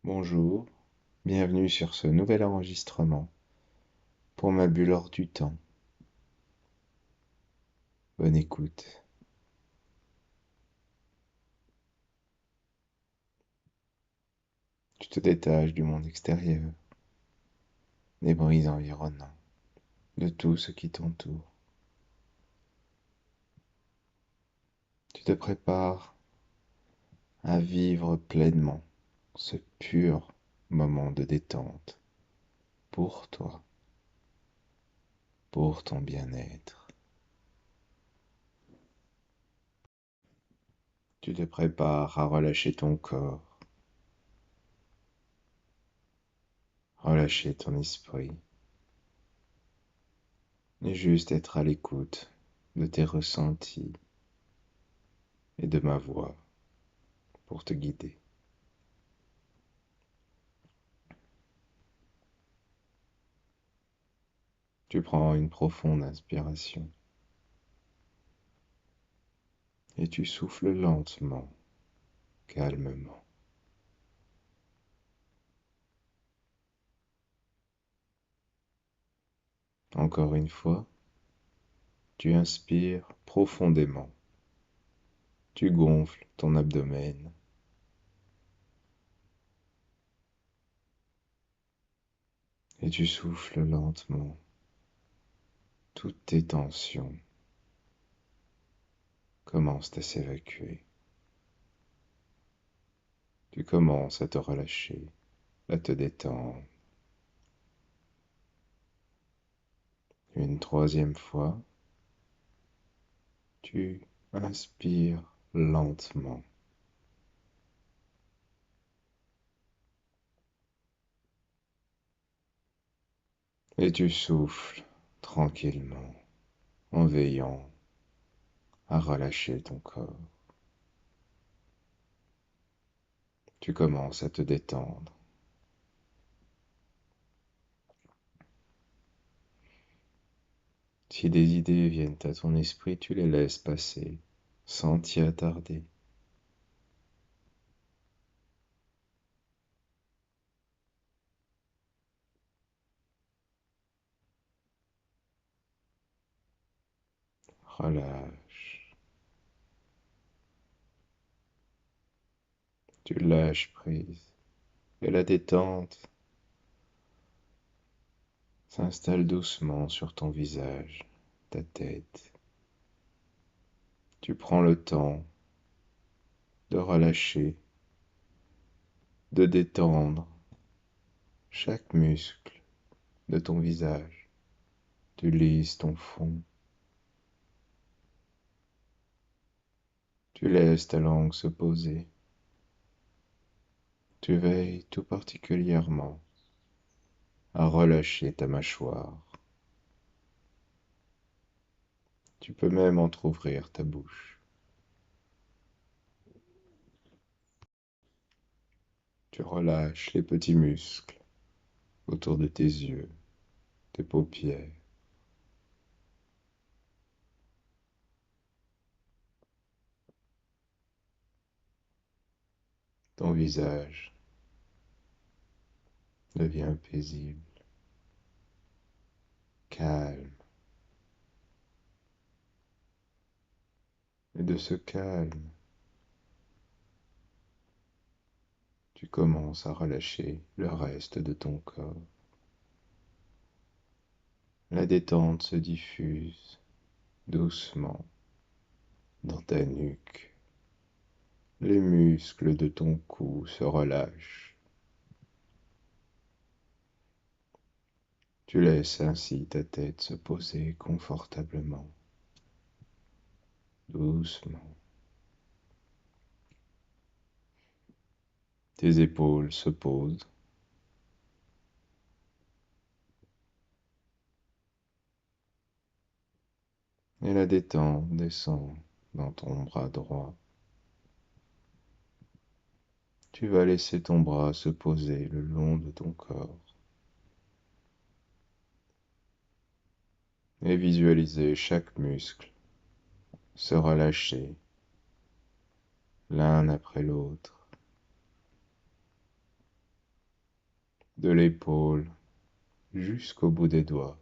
Bonjour, bienvenue sur ce nouvel enregistrement pour ma bulle hors du temps. Bonne écoute. Tu te détaches du monde extérieur, des bruits environnants, de tout ce qui t'entoure. Tu te prépares à vivre pleinement ce pur moment de détente pour toi, pour ton bien-être. Tu te prépares à relâcher ton corps, relâcher ton esprit, et juste être à l'écoute de tes ressentis et de ma voix pour te guider. Tu prends une profonde inspiration et tu souffles lentement, calmement. Encore une fois, tu inspires profondément. Tu gonfles ton abdomen et tu souffles lentement. Toutes tes tensions commencent à s'évacuer. Tu commences à te relâcher, à te détendre. Une troisième fois, tu inspires lentement et tu souffles tranquillement en veillant à relâcher ton corps. Tu commences à te détendre. Si des idées viennent à ton esprit, tu les laisses passer sans t'y attarder. Relâche. Tu lâches prise. Et la détente s'installe doucement sur ton visage, ta tête. Tu prends le temps de relâcher, de détendre chaque muscle de ton visage. Tu lisses ton front. Tu laisses ta langue se poser. Tu veilles tout particulièrement à relâcher ta mâchoire. Tu peux même entr'ouvrir ta bouche. Tu relâches les petits muscles autour de tes yeux, tes paupières, ton visage devient paisible, calme. Et de ce calme, tu commences à relâcher le reste de ton corps. La détente se diffuse doucement dans ta nuque. Les muscles de ton cou se relâchent. Tu laisses ainsi ta tête se poser confortablement, doucement. Tes épaules se posent. Et la détente descend dans ton bras droit. Tu vas laisser ton bras se poser le long de ton corps et visualiser chaque muscle se relâcher l'un après l'autre. de l'épaule jusqu'au bout des doigts.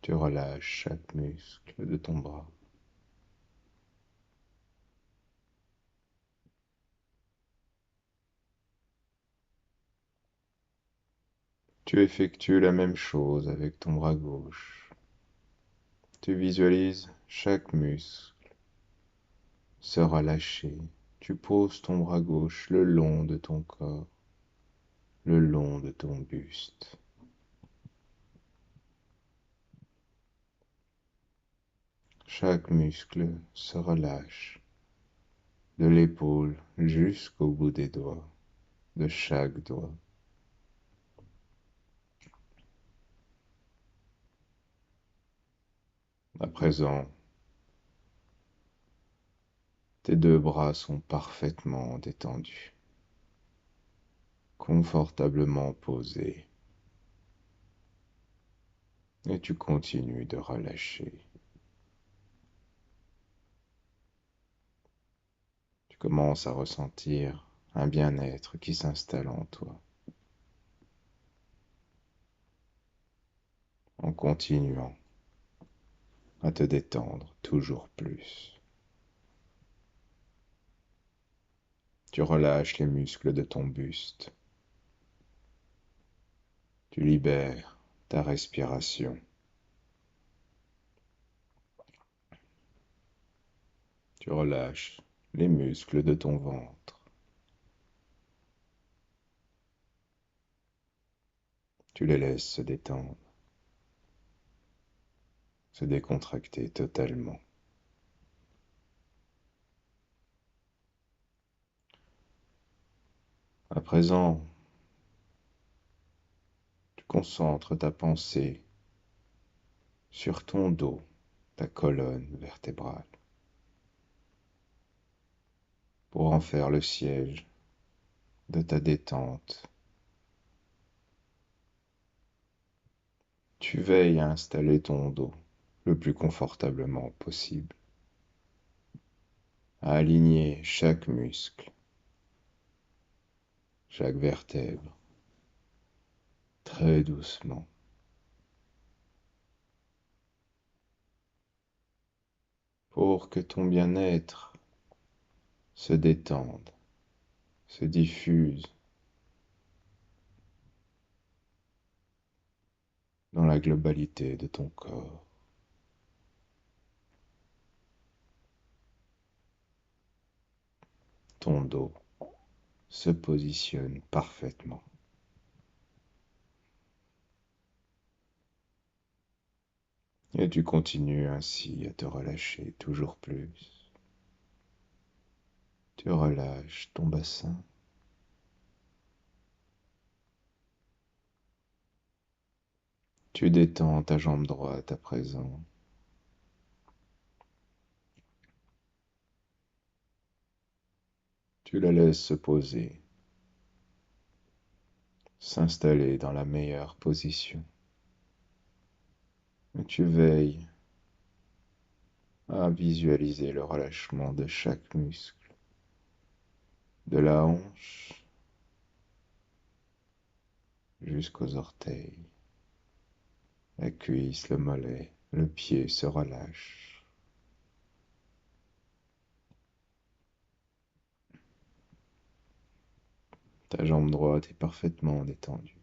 Tu relâches chaque muscle de ton bras. Tu effectues la même chose avec ton bras gauche. Tu visualises chaque muscle se relâcher. Tu poses ton bras gauche le long de ton corps, le long de ton buste. Chaque muscle se relâche, de l'épaule jusqu'au bout des doigts, de chaque doigt. À présent, tes deux bras sont parfaitement détendus, confortablement posés, et tu continues de relâcher. Tu commences à ressentir un bien-être qui s'installe en toi. En continuant à te détendre toujours plus. Tu relâches les muscles de ton buste. Tu libères ta respiration. Tu relâches les muscles de ton ventre. Tu les laisses se détendre, se décontracter totalement. À présent, tu concentres ta pensée sur ton dos, ta colonne vertébrale, pour en faire le siège de ta détente. Tu veilles à installer ton dos le plus confortablement possible, à aligner chaque muscle, chaque vertèbre, très doucement, pour que ton bien-être se détende, se diffuse dans la globalité de ton corps. Ton dos se positionne parfaitement. Et tu continues ainsi à te relâcher toujours plus. Tu relâches ton bassin. Tu détends ta jambe droite à présent. Tu la laisses se poser, s'installer dans la meilleure position. Et tu veilles à visualiser le relâchement de chaque muscle, de la hanche jusqu'aux orteils. La cuisse, le mollet, le pied se relâchent. Ta jambe droite est parfaitement détendue.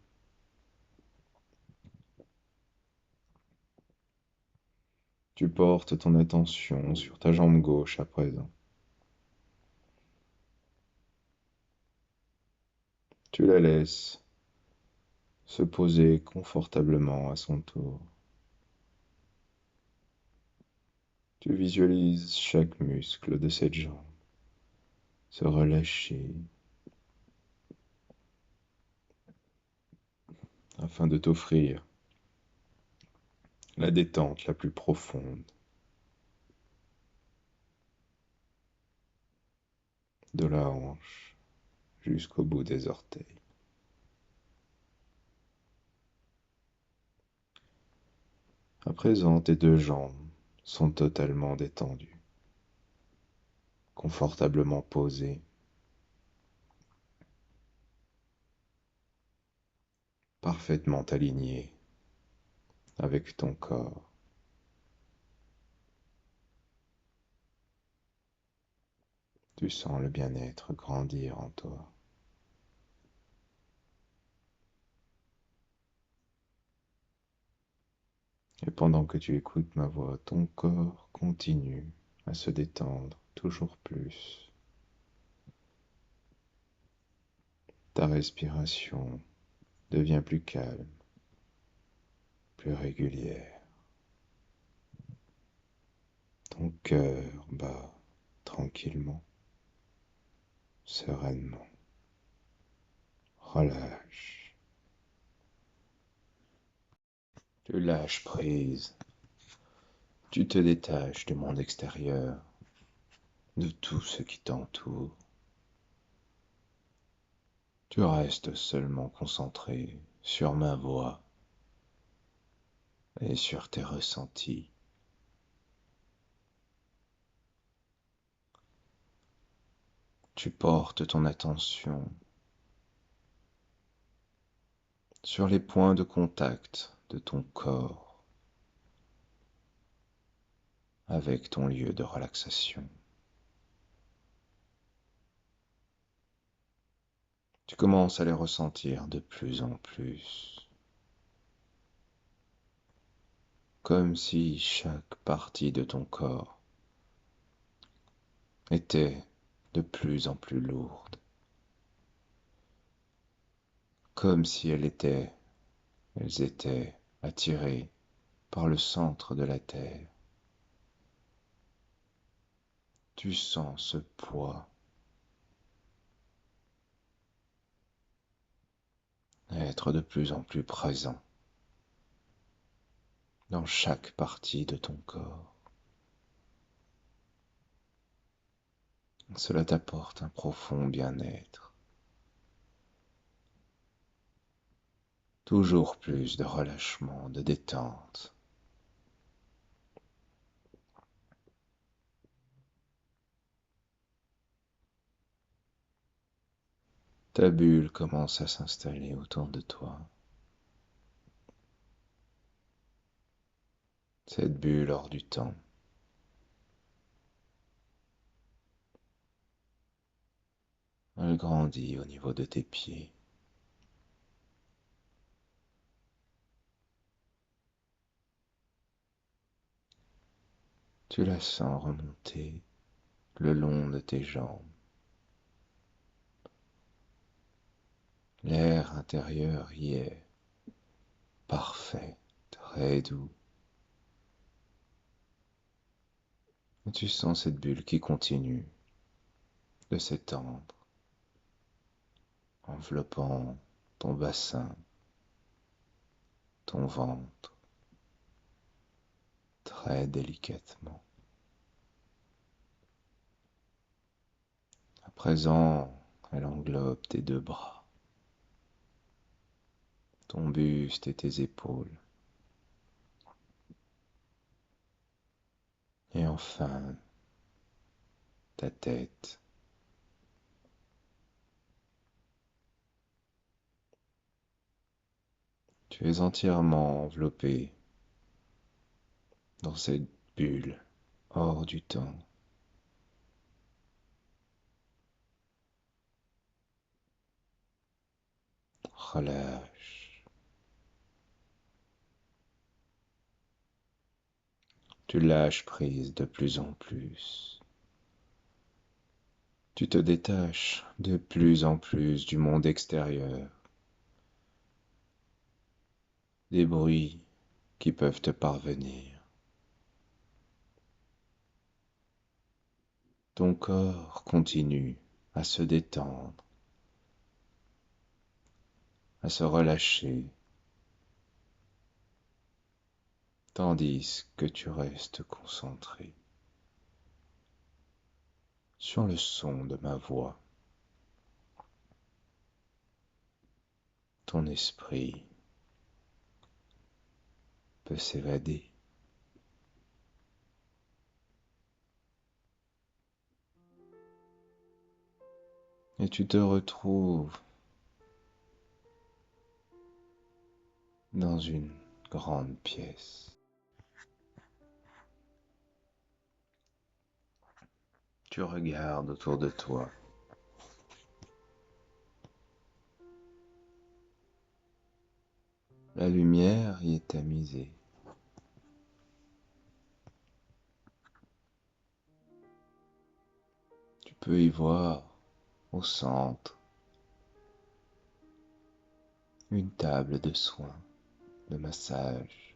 Tu portes ton attention sur ta jambe gauche à présent. Tu la laisses se poser confortablement à son tour. Tu visualises chaque muscle de cette jambe se relâcher afin de t'offrir la détente la plus profonde de la hanche jusqu'au bout des orteils. À présent, tes deux jambes sont totalement détendues, confortablement posées. parfaitement aligné avec ton corps. Tu sens le bien-être grandir en toi. Et pendant que tu écoutes ma voix, ton corps continue à se détendre toujours plus. Ta respiration devient plus calme, plus régulière. Ton cœur bat tranquillement, sereinement. Relâche. Tu lâches prise. Tu te détaches du monde extérieur, de tout ce qui t'entoure. Tu restes seulement concentré sur ma voix et sur tes ressentis. Tu portes ton attention sur les points de contact de ton corps avec ton lieu de relaxation. Tu commences à les ressentir de plus en plus, comme si chaque partie de ton corps était de plus en plus lourde, comme si elles étaient attirées par le centre de la Terre. Tu sens ce poids être de plus en plus présent dans chaque partie de ton corps. Cela t'apporte un profond bien-être, toujours plus de relâchement, de détente. Ta bulle commence à s'installer autour de toi. Cette bulle hors du temps. Elle grandit au niveau de tes pieds. Tu la sens remonter le long de tes jambes. L'air intérieur y est parfait, très doux. Et tu sens cette bulle qui continue de s'étendre, enveloppant ton bassin, ton ventre, très délicatement. À présent, elle englobe tes deux bras, ton buste et tes épaules. Et enfin, ta tête. Tu es entièrement enveloppé dans cette bulle hors du temps. Relâche. Tu lâches prise de plus en plus. Tu te détaches de plus en plus du monde extérieur, des bruits qui peuvent te parvenir. Ton corps continue à se détendre, à se relâcher, tandis que tu restes concentré sur le son de ma voix. Ton esprit peut s'évader. Et tu te retrouves dans une grande pièce. Tu regardes autour de toi. La lumière y est tamisée. Tu peux y voir, au centre, une table de soins, de massage,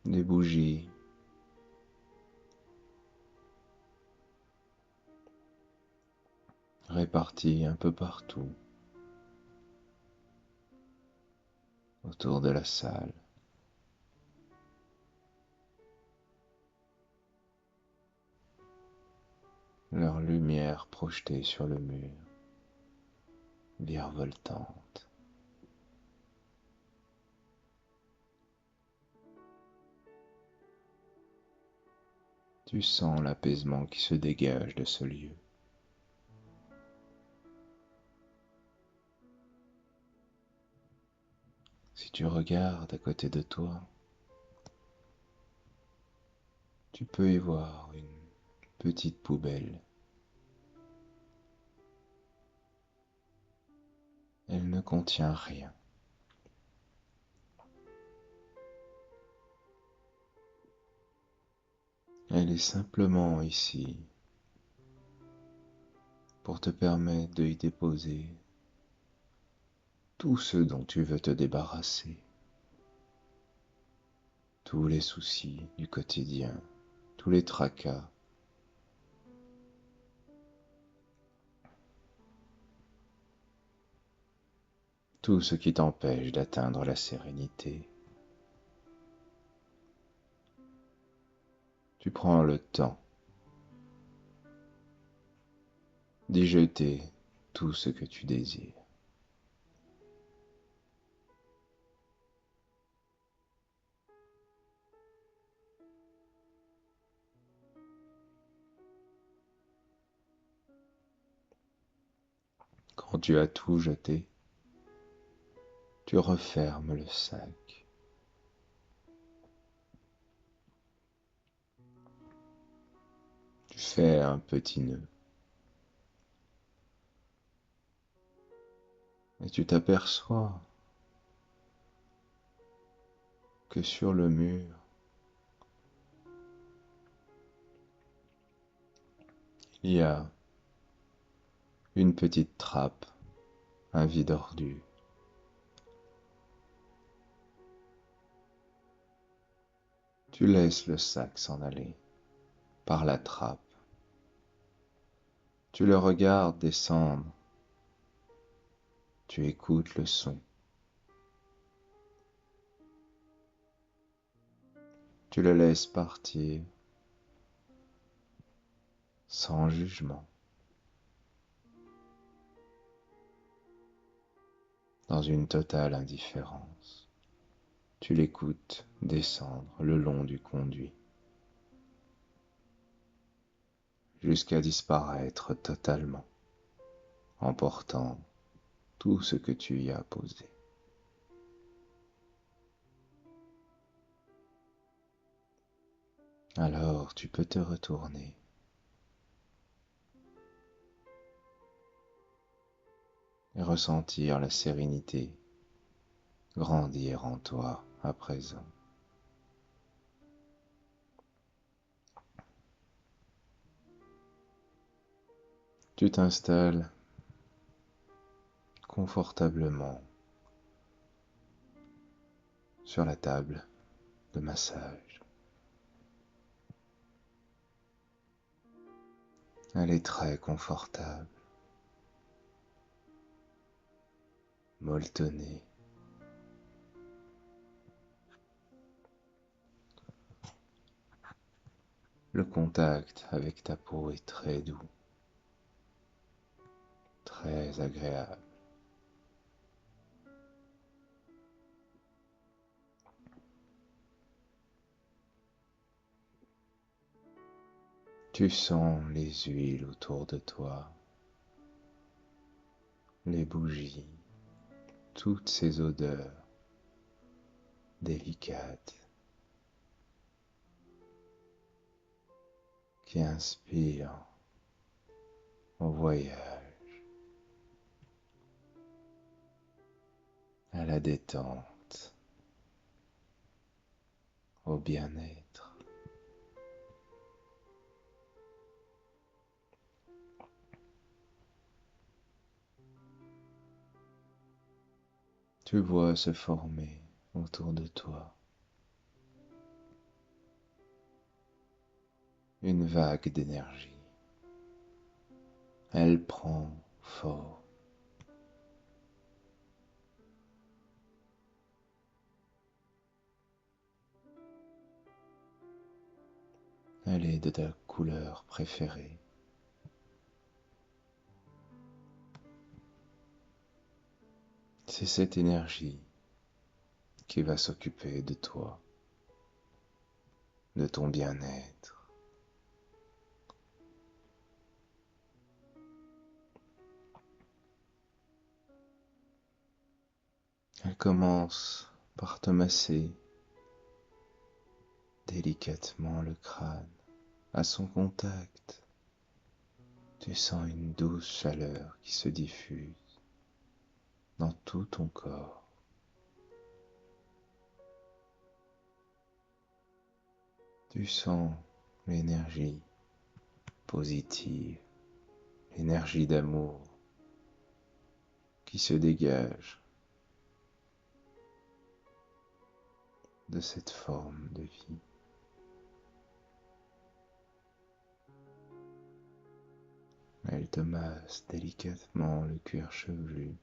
des bougies, réparties un peu partout autour de la salle. Leur lumière projetée sur le mur, virevoltante. Tu sens l'apaisement qui se dégage de ce lieu. Si tu regardes à côté de toi, tu peux y voir une petite poubelle. Elle ne contient rien. Elle est simplement ici pour te permettre de y déposer tout ce dont tu veux te débarrasser, tous les soucis du quotidien, tous les tracas, tout ce qui t'empêche d'atteindre la sérénité. Tu prends le temps d'y jeter tout ce que tu désires. Quand tu as tout jeté, tu refermes le sac. Tu fais un petit nœud. Et tu t'aperçois que sur le mur, il y a une petite trappe, un vide ordure. Tu laisses le sac s'en aller par la trappe. Tu le regardes descendre. Tu écoutes le son. Tu le laisses partir sans jugement, dans une totale indifférence. Tu l'écoutes descendre le long du conduit, jusqu'à disparaître totalement, emportant tout ce que tu y as posé. Alors tu peux te retourner et ressentir la sérénité grandir en toi à présent. Tu t'installes confortablement sur la table de massage. Elle est très confortable, molletonnée. Le contact avec ta peau est très doux, très agréable. Tu sens les huiles autour de toi, les bougies, toutes ces odeurs délicates qui inspirent au voyage, à la détente, au bien-être. Tu vois se former autour de toi une vague d'énergie. Elle prend forme. Elle est de ta couleur préférée. C'est cette énergie qui va s'occuper de toi, de ton bien-être. Elle commence par te masser délicatement le crâne. À son contact, tu sens une douce chaleur qui se diffuse dans tout ton corps. Tu sens l'énergie positive, l'énergie d'amour qui se dégage de cette forme de vie. Elle te masse délicatement le cuir chevelu,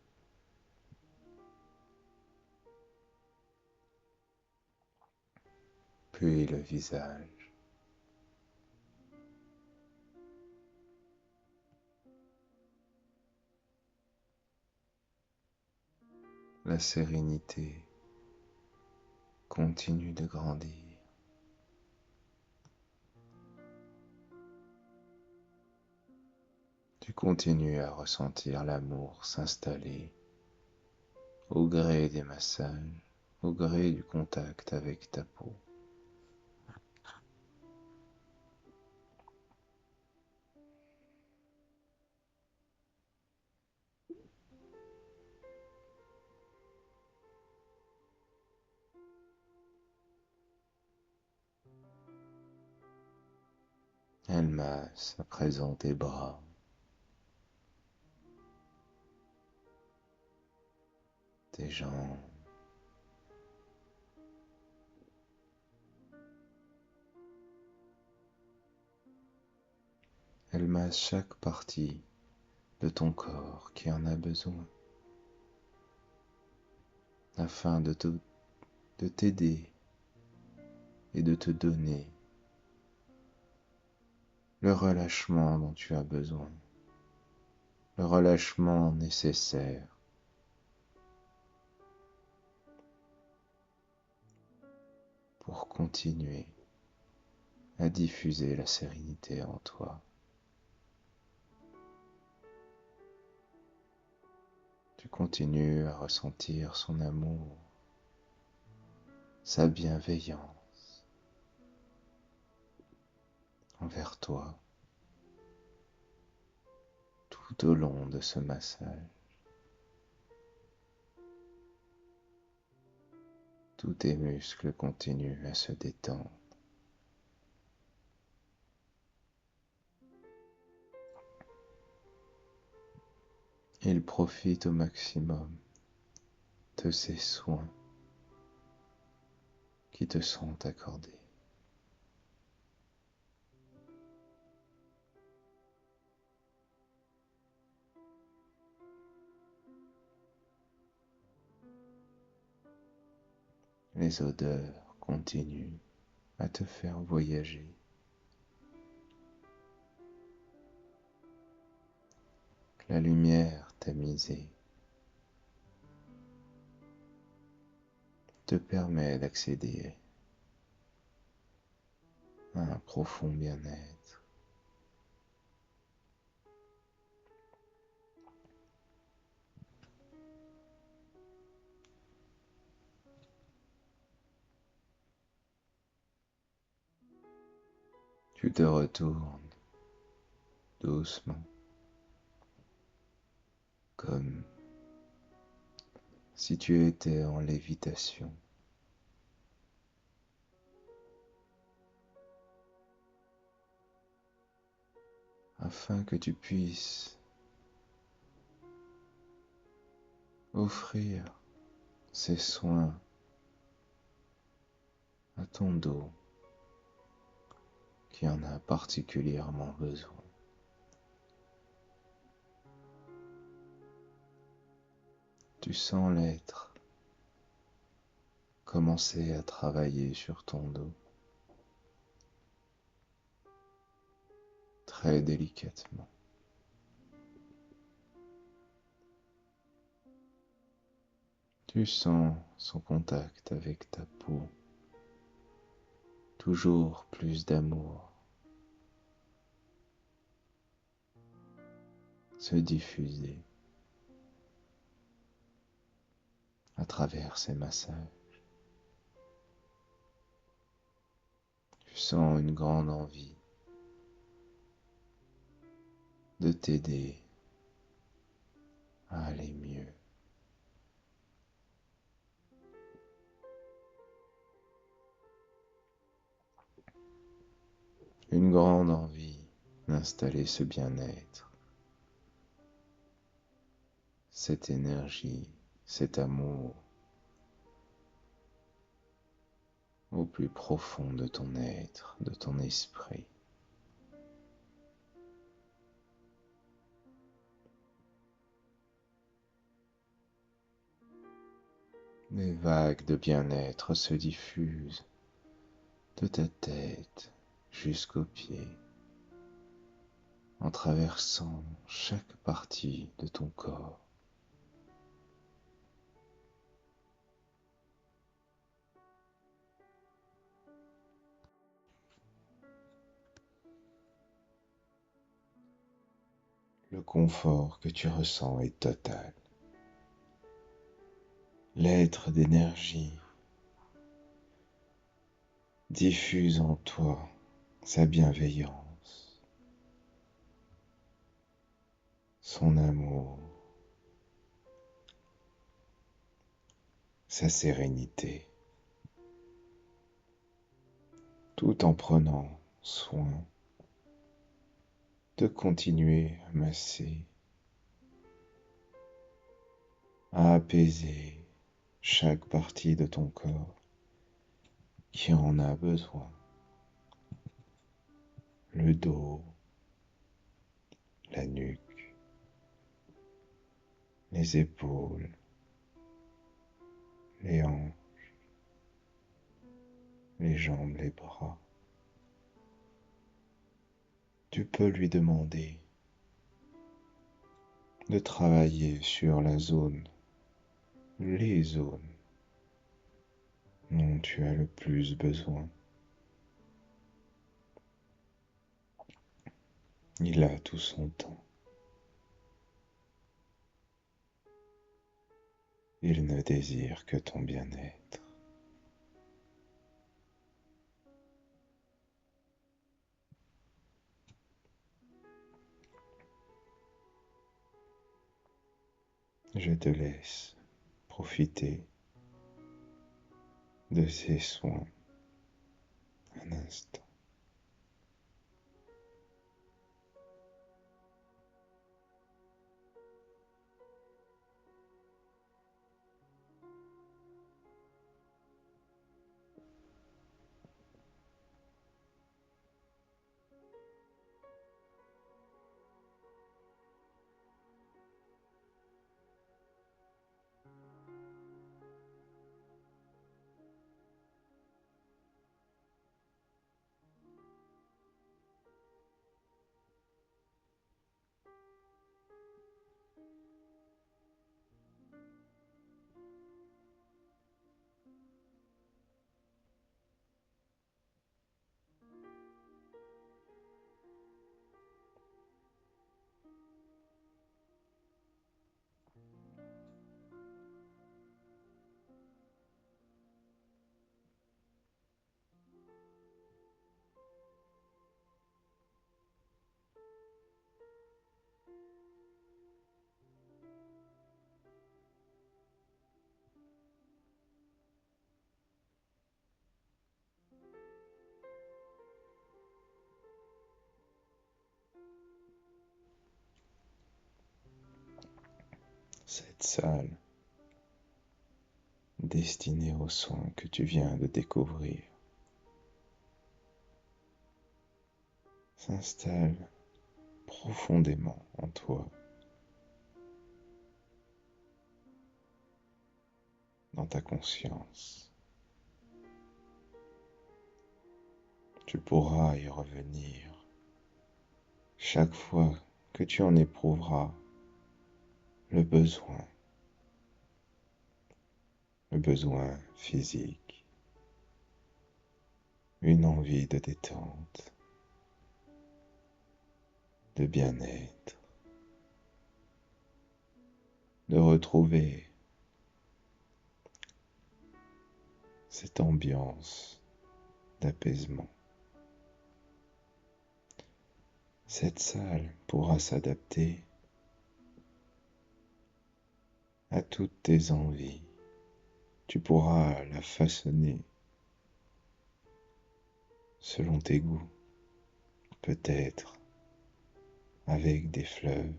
puis le visage. La sérénité continue de grandir. Tu continues à ressentir l'amour s'installer au gré des massages, au gré du contact avec ta peau. Elle masse à présent tes bras, tes jambes, elle masse chaque partie de ton corps qui en a besoin, afin de t'aider et de te donner le relâchement dont tu as besoin, le relâchement nécessaire pour continuer à diffuser la sérénité en toi. Tu continues à ressentir son amour, sa bienveillance envers toi tout au long de ce massage. Tous tes muscles continuent à se détendre. Il profite au maximum de ces soins qui te sont accordés. Les odeurs continuent à te faire voyager. La lumière tamisée te permet d'accéder à un profond bien-être. Tu te retournes doucement, comme si tu étais en lévitation, afin que tu puisses offrir ces soins à ton dos qui en a particulièrement besoin. Tu sens l'être commencer à travailler sur ton dos, très délicatement. Tu sens son contact avec ta peau, toujours plus d'amour se diffuser à travers ces massages. Tu sens une grande envie de t'aider à aller mieux. Une grande envie d'installer ce bien-être, cette énergie, cet amour au plus profond de ton être, de ton esprit. Des vagues de bien-être se diffusent de ta tête jusqu'aux pieds, en traversant chaque partie de ton corps. Le confort que tu ressens est total. L'être d'énergie diffuse en toi sa bienveillance, son amour, sa sérénité, tout en prenant soin de continuer à masser, à apaiser chaque partie de ton corps qui en a besoin. Le dos, la nuque, les épaules, les hanches, les jambes, les bras. Tu peux lui demander de travailler sur la zone, les zones dont tu as le plus besoin. Il a tout son temps. Il ne désire que ton bien-être. Je te laisse profiter de ces soins un instant. cette salle destinée aux soins que tu viens de découvrir s'installe profondément en toi, dans ta conscience. Tu pourras y revenir chaque fois que tu en éprouveras le besoin physique, une envie de détente, de bien-être, de retrouver cette ambiance d'apaisement. Cette salle pourra s'adapter à toutes tes envies. Tu pourras la façonner selon tes goûts, peut-être avec des fleurs,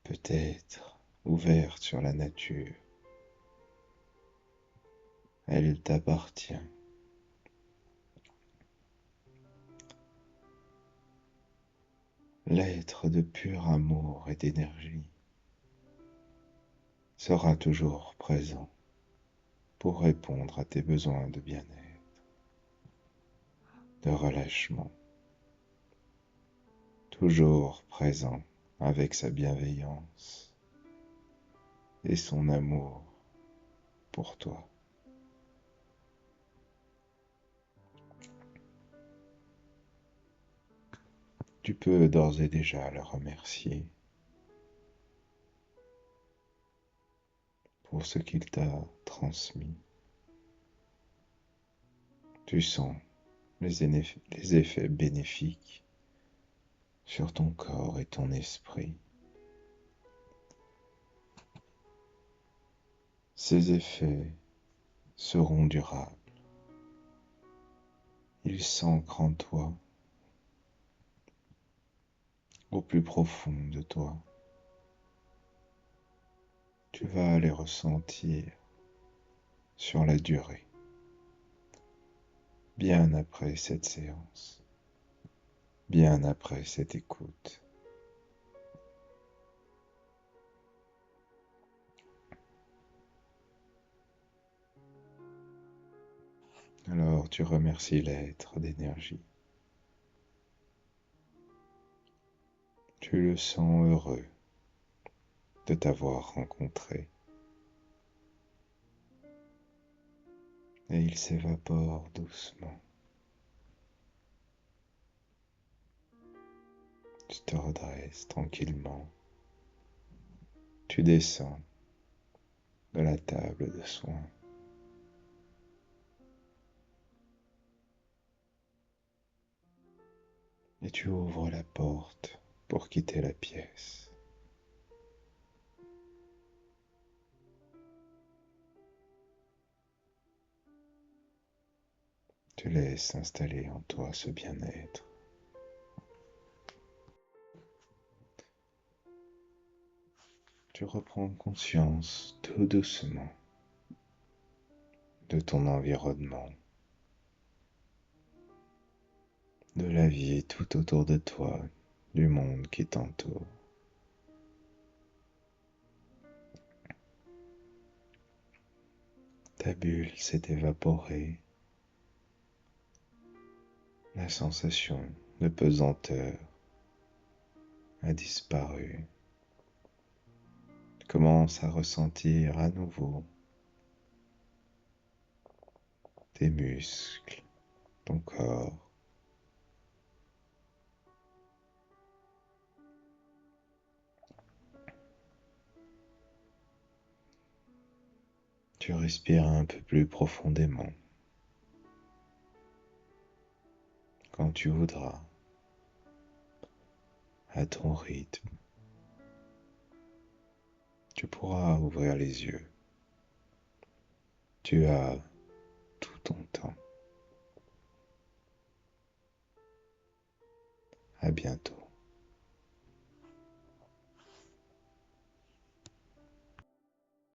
peut-être ouverte sur la nature. Elle t'appartient. L'être de pur amour et d'énergie sera toujours présent pour répondre à tes besoins de bien-être, de relâchement, toujours présent avec sa bienveillance et son amour pour toi. Tu peux d'ores et déjà le remercier pour ce qu'il t'a transmis. Tu sens les effets bénéfiques sur ton corps et ton esprit. Ces effets seront durables. Ils s'ancrent en toi, au plus profond de toi. Tu vas les ressentir sur la durée, bien après cette séance, bien après cette écoute. Alors tu remercies l'être d'énergie. Tu le sens heureux de t'avoir rencontré. Et il s'évapore doucement. Tu te redresses tranquillement. Tu descends de la table de soins. Et tu ouvres la porte pour quitter la pièce. Tu laisses installer en toi ce bien-être. Tu reprends conscience tout doucement de ton environnement, de la vie tout autour de toi, du monde qui t'entoure. Ta bulle s'est évaporée, la sensation de pesanteur a disparu. Tu commences à ressentir à nouveau tes muscles, ton corps. Tu respires un peu plus profondément quand tu voudras, à ton rythme. Tu pourras ouvrir les yeux. Tu as tout ton temps. À bientôt.